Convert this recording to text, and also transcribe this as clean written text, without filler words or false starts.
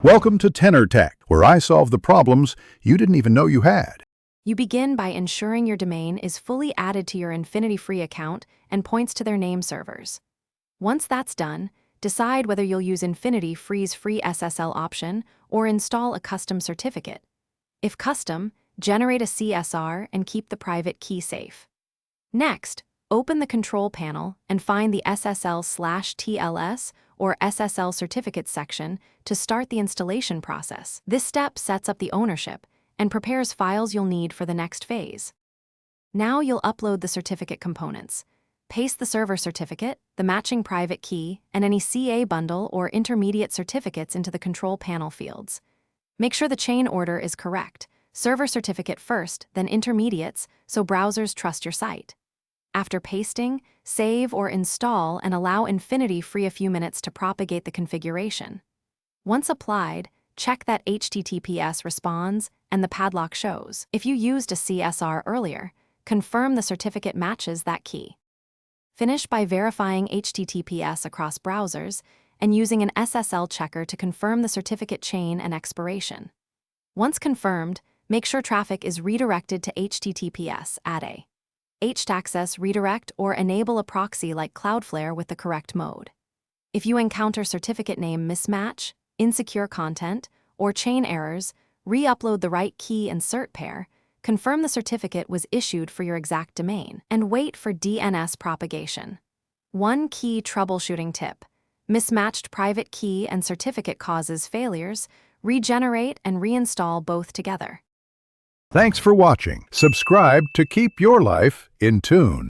Welcome to Tenor Tech, where I solve the problems you didn't even know you had. You begin by ensuring your domain is fully added to your Infinityfree account and points to their name servers. Once that's done, decide whether you'll use Infinityfree's free SSL option or install a custom certificate. If custom, generate a CSR and keep the private key safe. Next, open the control panel and find the SSL/TLS or SSL certificates section to start the installation process. This step sets up the ownership and prepares files you'll need for the next phase. Now you'll upload the certificate components. Paste the server certificate, the matching private key, and any CA bundle or intermediate certificates into the control panel fields. Make sure the chain order is correct. Server certificate first, then intermediates, so browsers trust your site. After pasting, save or install and allow Infinityfree a few minutes to propagate the configuration. Once applied, check that HTTPS responds and the padlock shows. If you used a CSR earlier, confirm the certificate matches that key. Finish by verifying HTTPS across browsers and using an SSL checker to confirm the certificate chain and expiration. Once confirmed, make sure traffic is redirected to HTTPS Add Ssl. htaccess redirect or enable a proxy like Cloudflare with the correct mode. If you encounter certificate name mismatch, insecure content, or chain errors, re-upload the right key and cert pair, confirm the certificate was issued for your exact domain, and wait for DNS propagation. One key troubleshooting tip: mismatched private key and certificate causes failures. Regenerate and reinstall both together. Thanks for watching. Subscribe to keep your life in tune.